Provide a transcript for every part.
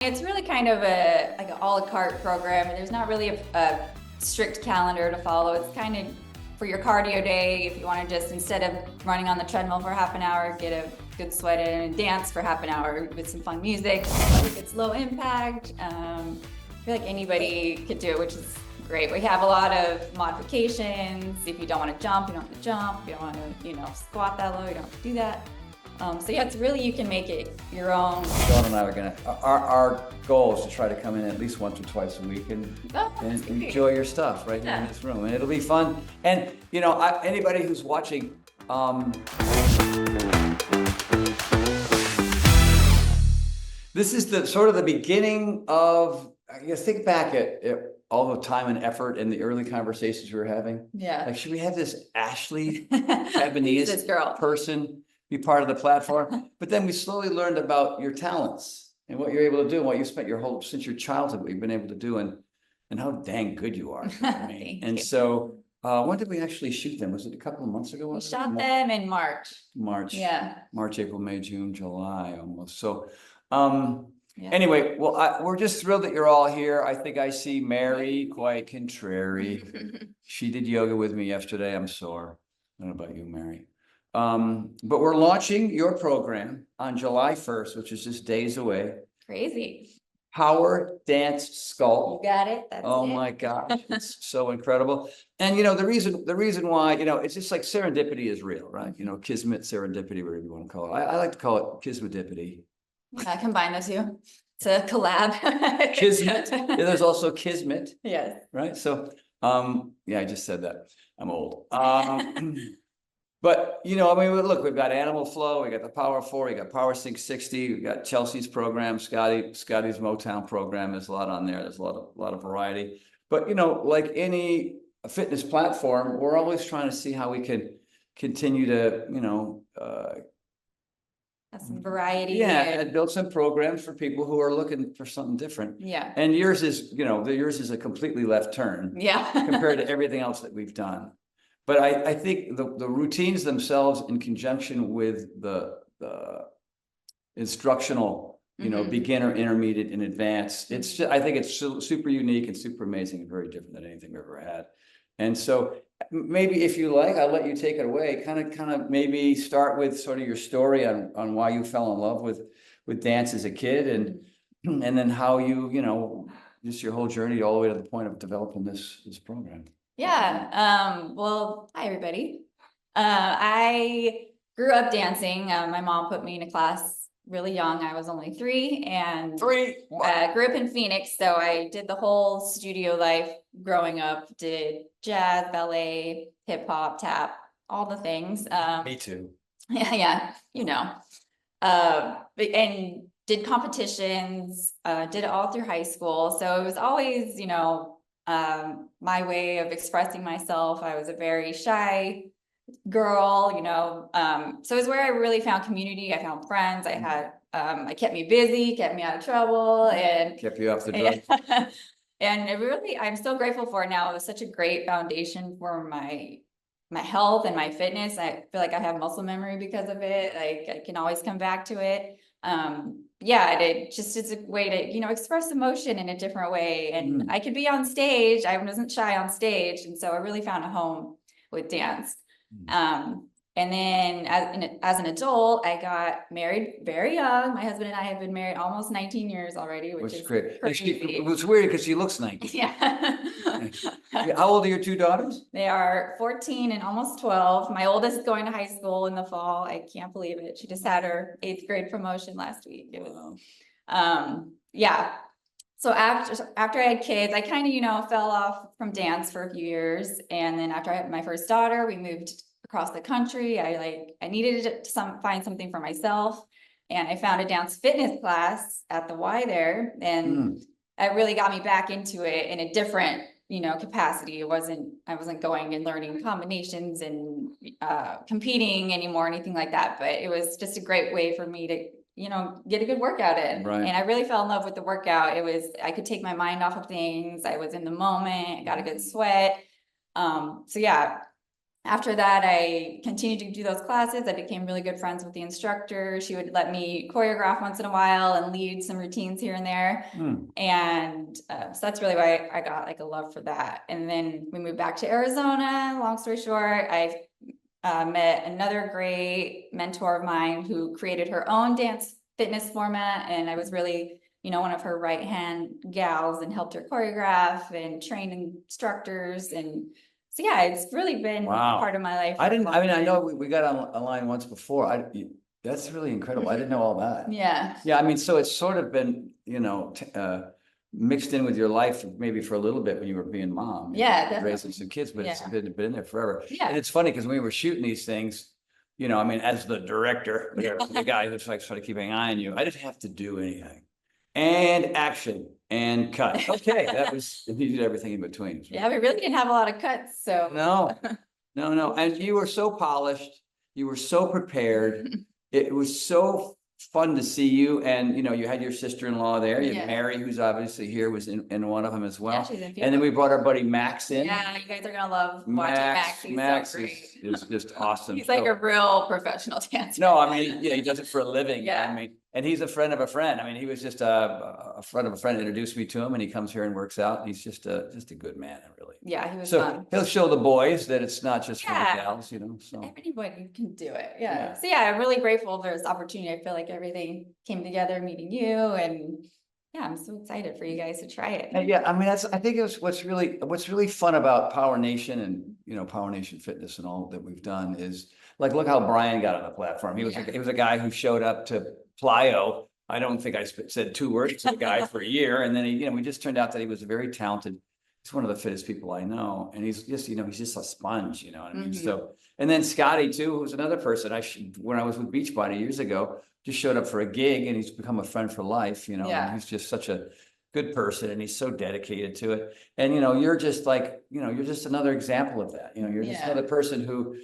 It's really kind of like an a la carte program, and there's not really a strict calendar to follow. It's kind of for your cardio day. If you want to just, instead of running on the treadmill for half an hour, get a good sweat in and dance for half an hour with some fun music. It's low impact. I feel like anybody could do it, which is great. We have a lot of modifications. If you don't want to jump, you don't have to jump. If you don't want to, squat that low, you don't have to do that. So yeah, it's really, you can make it your own. Dawn and I are gonna, our goal is to try to come in at least once or twice a week and enjoy your stuff right here in this room. And it'll be fun. And anybody who's watching, this is the sort of the beginning of, I guess, think back at all the time and effort in the early conversations we were having. Yeah. Like, should we have this Ashley Japanese this girl person be part of the platform? But then we slowly learned about your talents and what you're able to do, and what you spent since your childhood, what you've been able to do, and how dang good you are. So when did we actually shoot them? Was it a couple of months ago? We shot them in March. Yeah. March, April, May, June, July, almost. So yeah. Anyway, well, we're just thrilled that you're all here. I think I see Mary, quite contrary. She did yoga with me yesterday. I'm sore. I don't know about you, Mary. But we're launching your program on July 1st, which is just days away. Crazy. Power Dance Sculpt. You got it. That's my gosh, it's so incredible. And the reason why, it's just like serendipity is real, right? Kismet, serendipity, whatever you want to call it. I like to call it kismetipity. I combine the two. It's a collab. Kismet. Yeah, there's also kismet. Yes. Right. So, I just said that. I'm old. But look, we've got Animal Flow, we got the Power 4, we got PowerSync 60, we got Chelsea's program, Scotty's Motown program. There's a lot on there. There's a lot of variety. But like any fitness platform, we're always trying to see how we can continue to have some variety. Yeah, and build some programs for people who are looking for something different. Yeah. And yours is, yours is a completely left turn. Yeah. Compared to everything else that we've done. But I think the routines themselves, in conjunction with the instructional, beginner, intermediate, and advanced, it's just, I think it's super unique and super amazing and very different than anything we've ever had. And so maybe, if you like, I'll let you take it away. Kind of maybe start with sort of your story on why you fell in love with dance as a kid, and then how you just your whole journey all the way to the point of developing this program. Yeah. Well, hi everybody. I grew up dancing. My mom put me in a class really young. I was only 3, and grew up in Phoenix. So I did the whole studio life growing up, did jazz, ballet, hip hop, tap, all the things. Me too. Yeah. And did competitions, did it all through high school. So it was always, my way of expressing myself. I was a very shy girl, so it was where I really found community. I found friends. I had, it kept me busy, kept me out of trouble, and kept you off the drugs. And it really, I'm so grateful for it now. It was such a great foundation for my health and my fitness. I feel like I have muscle memory because of it. I can always come back to it. It's a way to, express emotion in a different way. And I could be on stage. I wasn't shy on stage. And so I really found a home with dance. And then as an adult, I got married very young. My husband and I have been married almost 19 years already, which is great. It was weird because she looks 19. Yeah. How old are your 2 daughters? They are 14 and almost 12. My oldest is going to high school in the fall. I can't believe it. She just had her 8th grade promotion last week. It was, So after I had kids, I kind of, fell off from dance for a few years. And then after I had my first daughter, we moved across the country. I needed to find something for myself. And I found a dance fitness class at the Y there. And it really got me back into it in a different, capacity. I wasn't going and learning combinations and competing anymore, anything like that. But it was just a great way for me to, get a good workout in. Right. And I really fell in love with the workout. I could take my mind off of things. I was in the moment, I got a good sweat. After that, I continued to do those classes. I became really good friends with the instructor. She would let me choreograph once in a while and lead some routines here and there. And so that's really why I got like a love for that. And then we moved back to Arizona. Long story short, I met another great mentor of mine who created her own dance fitness format. And I was really, one of her right-hand gals, and helped her choreograph and train instructors. And so, yeah, it's really been part of my life. I know we got on a line once before. That's really incredible. I didn't know all that. Yeah. Yeah. I mean, so it's sort of been, mixed in with your life maybe for a little bit when you were being mom. Yeah. Raising some kids, but it's been in there forever. Yeah. And it's funny because when we were shooting these things, I mean, as the director, the guy who's like sort of keeping an eye on you, I didn't have to do anything. And action and cut. Okay, you did everything in between. Yeah, we really didn't have a lot of cuts, so. No. And you were so polished. You were so prepared. It was so fun to see you. And, you had your sister-in-law there. You had Mary, who's obviously here, was in one of them as well. Yeah, and then we brought our buddy Max in. Yeah, you guys are going to love watching Max. Max is just awesome. He's like a real professional dancer. No, I mean, he does it for a living. Yeah. I mean, and he's a friend of a friend. I mean, he was just a friend of a friend introduced me to him, and he comes here and works out. And he's just a good man, really. Yeah, he was so fun. He'll show the boys that it's not just for the gals, So anybody can do it. Yeah. So I'm really grateful for this opportunity. I feel like everything came together, meeting you, and I'm so excited for you guys to try it. And I mean, I think it was what's really fun about Power Nation and Power Nation Fitness and all that we've done is like, look how Brian got on the platform. He was a guy who showed up to Plyo. I don't think I said 2 words to the guy for a year, and then we just turned out that he was very talented. He's one of the fittest people I know, and he's just he's just a sponge, you know what I mean? So, and then Scotty too, who's another person when I was with Beachbody years ago, just showed up for a gig, and he's become a friend for life, and he's just such a good person, and he's so dedicated to it. And you're just like, you're just another example of that. You're just another person who,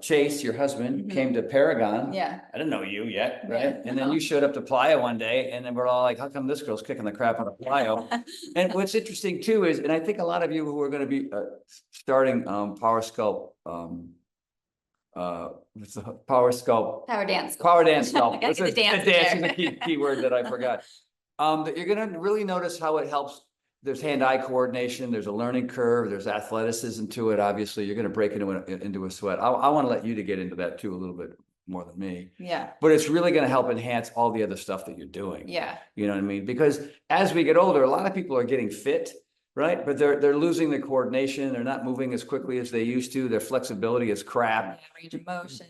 Chase, your husband, came to Paragon. Yeah. I didn't know you yet, right? And then you showed up to Plyo one day, and then we're all like, how come this girl's kicking the crap out of Plyo? And what's interesting too is, and I think a lot of you who are going to be starting PowerSculpt, what's the PowerSculpt? Power Dance. Power Dance Sculpt. The dance is the key word that I forgot. That you're going to really notice how it helps. There's hand-eye coordination, there's a learning curve, there's athleticism to it. Obviously, you're going to break into a sweat. I want to let you to get into that too a little bit more than me. Yeah. But it's really going to help enhance all the other stuff that you're doing. Yeah. You know what I mean? Because as we get older, a lot of people are getting fit, right? But they're losing their coordination. They're not moving as quickly as they used to. Their flexibility is crap. Range of motion.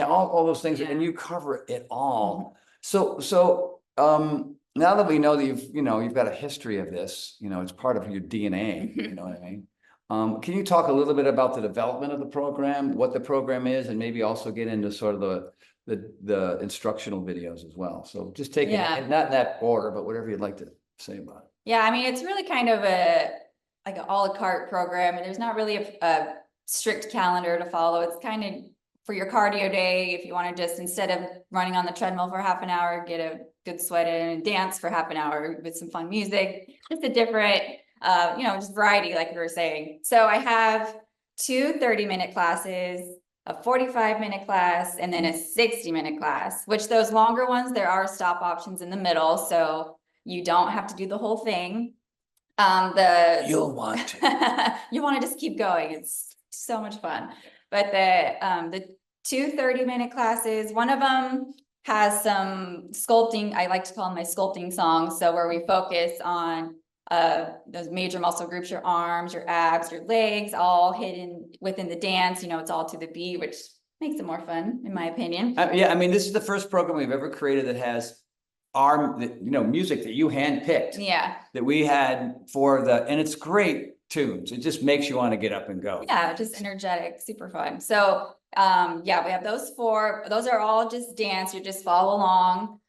All those things, and you cover it all. So now that we know that you've got a history of this, it's part of your DNA, you know what I mean? Can you talk a little bit about the development of the program, what the program is, and maybe also get into sort of the instructional videos as well? So just take it, not in that order, but whatever you'd like to say about it. Yeah, I mean, it's really kind of like an a la carte program, and there's not really a strict calendar to follow. It's kind of for your cardio day. If you want to just, instead of running on the treadmill for half an hour, get a good sweat in and dance for half an hour with some fun music, just a different, just variety, like we were saying. So I have 2 30-minute classes, a 45-minute class, and then a 60-minute class, which those longer ones, there are stop options in the middle. So you don't have to do the whole thing. You'll want to. You want to just keep going. It's so much fun. But the 2 30-minute classes, one of them has some sculpting. I like to call them my sculpting songs. So where we focus on those major muscle groups, your arms, your abs, your legs, all hidden within the dance. It's all to the beat, which makes it more fun, in my opinion. I mean, this is the first program we've ever created that has music that you handpicked. Yeah. That we had and it's great tunes. It just makes you want to get up and go. Yeah, just energetic, super fun. So we have those 4. Those are all just dance. You just follow along.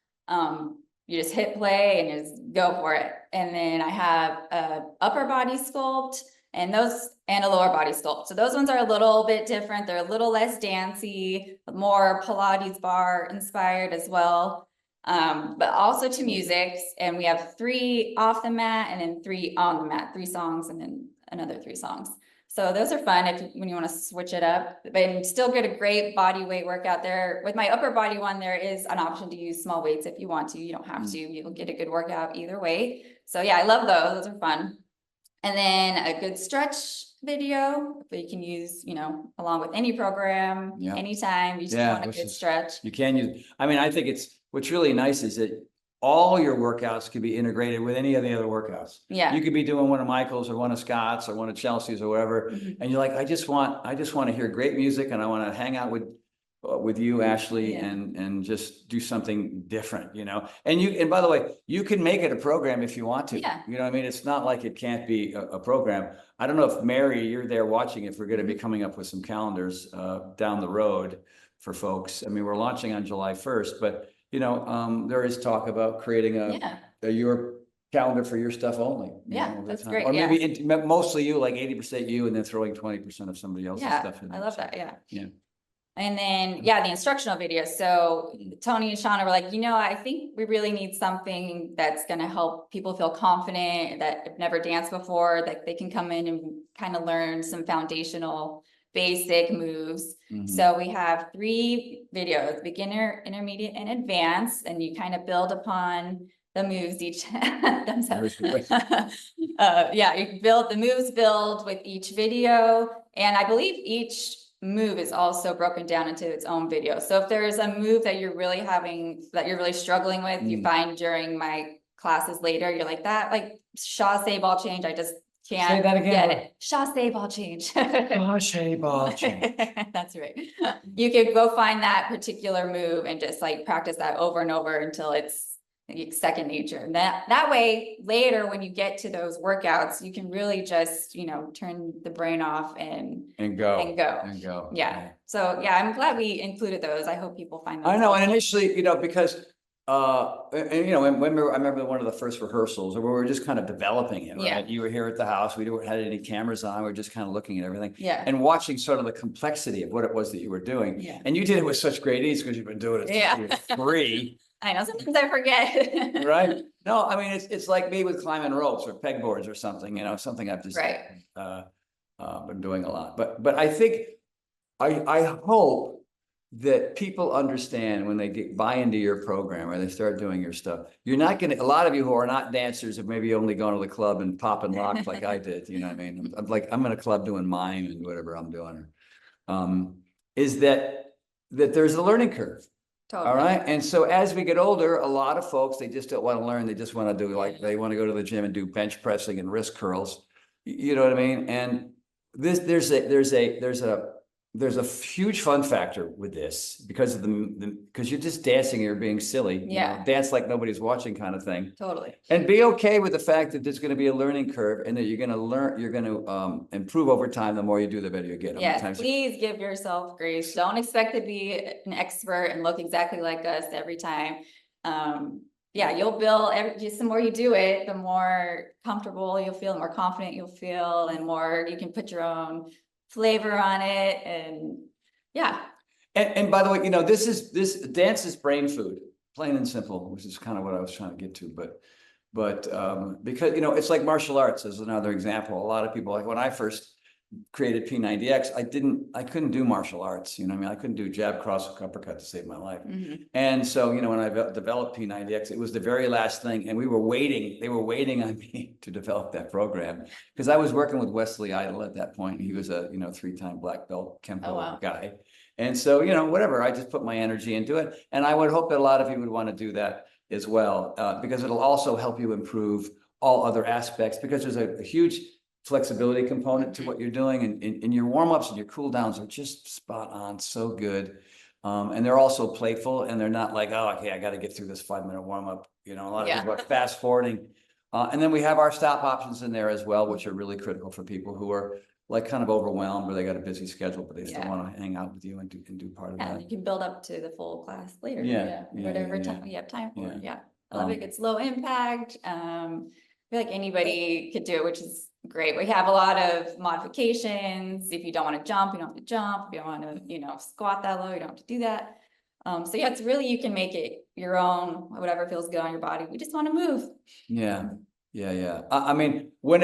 You just hit play and just go for it. And then I have a upper body sculpt and a lower body sculpt. So those ones are a little bit different. They're a little less dancey, more Pilates bar inspired as well. But also to music. And we have 3 off the mat and then 3 on the mat, 3 songs and then another 3 songs. So those are fun when you want to switch it up, but still get a great body weight workout there. With my upper body one, there is an option to use small weights if you want to. You don't have to. You'll get a good workout either way. So yeah, I love those. Those are fun. And then a good stretch video that you can use, along with any program, anytime you just want a good stretch. You can use, I mean, I think what's really nice is that all your workouts can be integrated with any of the other workouts. Yeah. You could be doing one of Michael's or one of Scott's or one of Chelsea's or whatever. And you're like, I just want to hear great music and I want to hang out with you, Ashley, and just do something different, and by the way, you can make it a program if you want to, you know what I mean? It's not like it can't be a program. I don't know if Mary, you're there watching, if we're going to be coming up with some calendars down the road for folks. I mean, we're launching on July 1st, but there is talk about creating your calendar for your stuff only. That's great. Or maybe mostly you, like 80% you, and then throwing 20% of somebody else's stuff in there. I love that. Yeah. And then, the instructional videos. So Tony and Shauna were like, I think we really need something that's going to help people feel confident that have never danced before, that they can come in and kind of learn some foundational basic moves. So we have 3 videos, beginner, intermediate, and advanced, and you kind of build upon the moves each themselves. You build the moves with each video. And I believe each move is also broken down into its own video. So if there is a move that you're really struggling with, you find during my classes later, you're like chassé ball change, I just can't say that again, get it. Chassé ball change. Chassé ball change. That's right. You could go find that particular move and just practice that over and over until it's second nature. And that way later, when you get to those workouts, you can really just, turn the brain off and go. Yeah. So I'm glad we included those. I hope people find those. I know. And initially, because I remember one of the first rehearsals where we were just kind of developing it, right? Yeah. You were here at the house. We didn't have any cameras on. We were just kind of looking at everything and watching sort of the complexity of what it was that you were doing. Yeah. And you did it with such great ease because you've been doing it since you were 3. I know, sometimes I forget. Right. No, I mean, it's like me with climbing ropes or pegboards or something, something I've just been doing a lot. But I think, I hope that people understand when they buy into your program or they start doing your stuff, you're not going to, a lot of you who are not dancers have maybe only gone to the club and pop and lock like I did, you know what I mean? I'm in a club doing mime and whatever I'm doing. Is that there's a learning curve. Totally. All right. And so as we get older, a lot of folks, they just don't want to learn. They just want to do they want to go to the gym and do bench pressing and wrist curls. You know what I mean? And there's a huge fun factor with this because of because you're just dancing and you're being silly. Dance like nobody's watching kind of thing. Totally. And be okay with the fact that there's going to be a learning curve and that you're going to improve over time the more you do the better you get. Yes, please give yourself grace. Don't expect to be an expert and look exactly like us every time. You'll build just the more you do it, the more comfortable you'll feel, the more confident you'll feel, and more you can put your own flavor on it. And by the way, this dance is brain food, plain and simple, which is kind of what I was trying to get to. But because it's like martial arts is another example. A lot of people, like when I first created P90X, I couldn't do martial arts. I couldn't do jab, cross, uppercut to save my life. And so when I developed P90X, it was the very last thing, and they were waiting on me to develop that program because I was working with Wesley Idol at that point. He was a 3-time black belt Kempo guy. And so whatever, I just put my energy into it, and I would hope that a lot of you would want to do that as well, because it'll also help you improve all other aspects, because there's a huge flexibility component to what you're doing, and your warm-ups and your cool downs are just spot on, so good. And they're also playful, and they're not like, oh, okay, I got to get through this 5-minute warm-up. A lot of people are fast forwarding. And then we have our stop options in there as well, which are really critical for people who are like kind of overwhelmed, or they got a busy schedule, but they still want to hang out with you and do part of that. You can build up to the full class later. Whatever time you have time for. I love it. It's low impact. I feel like anybody could do it, which is great. We have a lot of modifications. If you don't want to jump, you don't have to jump. If you don't want to, squat that low, you don't have to do that. It's really, you can make it your own, whatever feels good on your body. We just want to move. Yeah. Yeah. I mean, when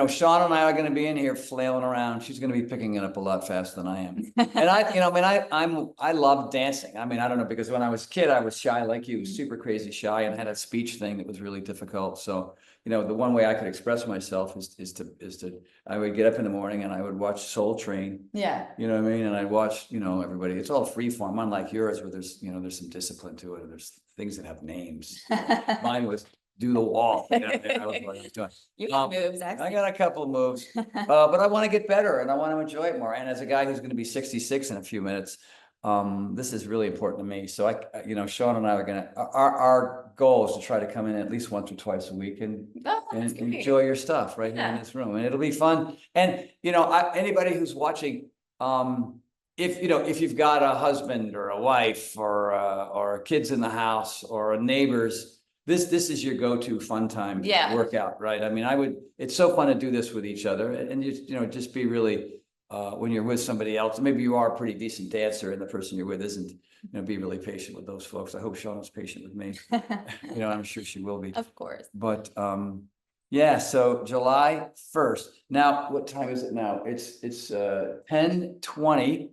Sean and I are going to be in here flailing around, she's going to be picking it up a lot faster than I am. And I love dancing. I mean, I don't know, because when I was a kid, I was shy like you, super crazy shy, and had a speech thing that was really difficult. So, the one way I could express myself is to I would get up in the morning and I would watch Soul Train. Yeah. You know what I mean? And I watch, everybody. It's all free form, unlike yours, where there's some discipline to it, and there's things that have names. Mine was do the wall. I was what I was doing. You got moves, I got a couple of moves, but I want to get better and I want to enjoy it more. And as a guy who's going to be 66 in a few minutes, this is really important to me. So Sean and I are our goal is to try to come in at least once or twice a week and enjoy your stuff right here in this room, and it'll be fun. And anybody who's watching, if you've got a husband or a wife or kids in the house or neighbors, this is your go-to fun time workout, right? I mean, it's so fun to do this with each other, and just be really, when you're with somebody else, maybe you are a pretty decent dancer and the person you're with isn't, be really patient with those folks. I hope Shauna's patient with me. I'm sure she will be. Of course. But, so July 1st. Now, what time is it now? It's 10:20.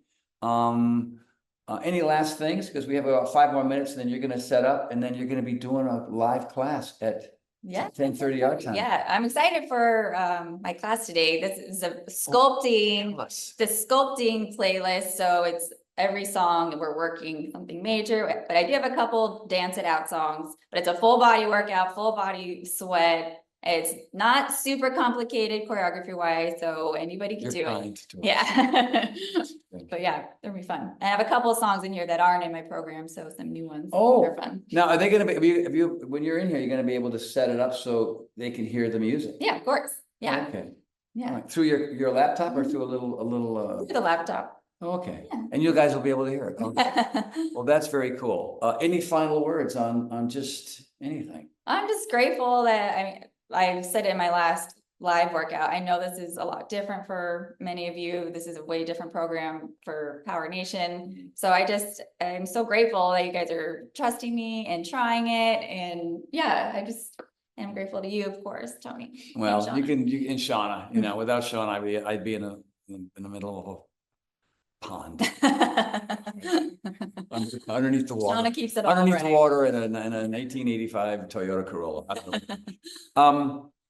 Any last things? Because we have about 5 more minutes, and then you're going to set up, and then you're going to be doing a live class at 10:30 our time. Yeah, I'm excited for my class today. This is the sculpting playlist. So it's every song that we're working something major, but I do have a couple dance it out songs, but it's a full body workout, full body sweat. It's not super complicated choreography wise, so anybody can do it. Yeah. But yeah, it'll be fun. I have a couple of songs in here that aren't in my program, so some new ones. They're fun. Now, are they going to be, when you're in here, you're going to be able to set it up so they can hear the music? Yeah, of course. Yeah. Okay. Yeah. Right. Through your laptop or through a little through the laptop. Okay. Yeah. And you guys will be able to hear it. Okay. Well, that's very cool. Any final words on just anything? I'm just grateful that I said it in my last live workout. I know this is a lot different for many of you. This is a way different program for Power Nation. So I'm so grateful that you guys are trusting me and trying it. And I am grateful to you, of course, Tony. Well, you and Shauna, without Shauna, I'd be in the middle of a pond. Underneath the water. Shauna keeps it all underneath the water in an 1885 Toyota Corolla.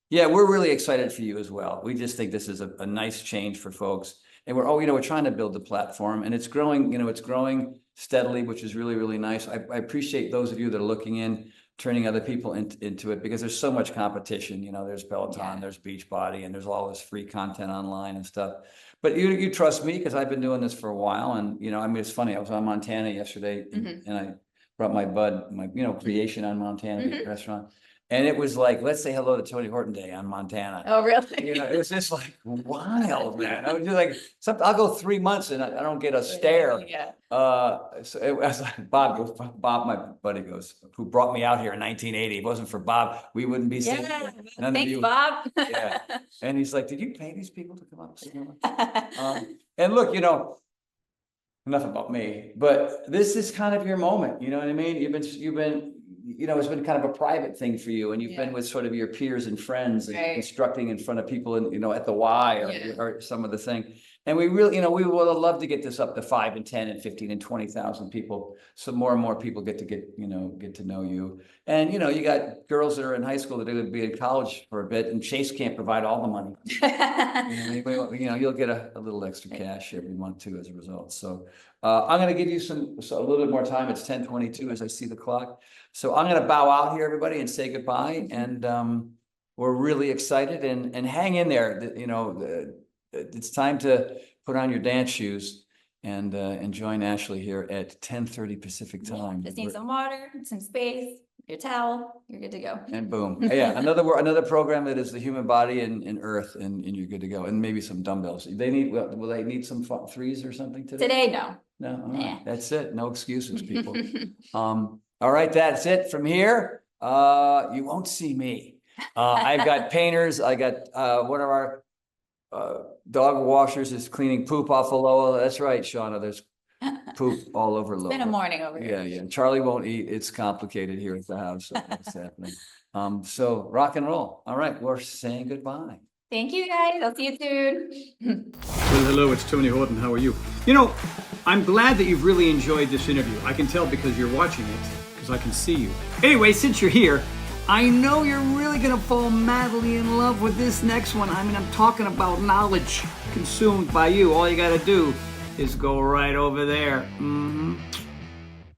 We're really excited for you as well. We just think this is a nice change for folks, and we're trying to build the platform, and it's growing. It's growing steadily, which is really, really nice. I appreciate those of you that are looking in, turning other people into it, because there's so much competition. There's Peloton, there's Beachbody, and there's all this free content online and stuff. But you trust me because I've been doing this for a while, and it's funny. I was on Montana yesterday, and I brought my bud, creation on Montana restaurant. And it was like, let's say hello to Tony Horton Day on Montana. Oh, really? It was just like wild, man. I was just like, I'll go 3 months and I don't get a stare. Yeah. So it was like Bob, my buddy goes, who brought me out here in 1980. If it wasn't for Bob, we wouldn't be sitting here. Thanks, Bob. Yeah. And he's like, did you pay these people to come up? And look, enough about me, but this is kind of your moment. You know what I mean? You've been, it's been kind of a private thing for you, and you've been with sort of your peers and friends and instructing in front of people and, at the Y or some of the thing. And we really, we would have loved to get this up to 5 and 10 and 15 and 20,000 people. So more and more people get to know you. And, you got girls that are in high school that are going to be in college for a bit, and Chase can't provide all the money. You'll get a little extra cash every month too, as a result. So I'm going to give you a little bit more time. It's 10:22 as I see the clock. So I'm going to bow out here, everybody, and say goodbye. And we're really excited, and hang in there. It's time to put on your dance shoes and join Ashley here at 10:30 Pacific time. Just need some water, some space, your towel, you're good to go. And boom. Yeah, another program that is the human body and earth, and you're good to go. And maybe some dumbbells. Will they need some threes or something today? Today, no. No, all right. That's it. No excuses, people. All right, that's it from here. You won't see me. I've got painters. I got one of our dog washers is cleaning poop off of Lola. That's right, Shauna. There's poop all over Lola. It's been a morning over here. Yeah. And Charlie won't eat. It's complicated here at the house. So that's happening. So rock and roll. All right, we're saying goodbye. Thank you guys. I'll see you soon. Well, hello, it's Tony Horton. How are you? You know, I'm glad that you've really enjoyed this interview. I can tell because you're watching it, because I can see you. Anyway, since you're here, I know you're really gonna fall madly in love with this next one. I mean, I'm talking about knowledge consumed by you. All you gotta do is go right over there.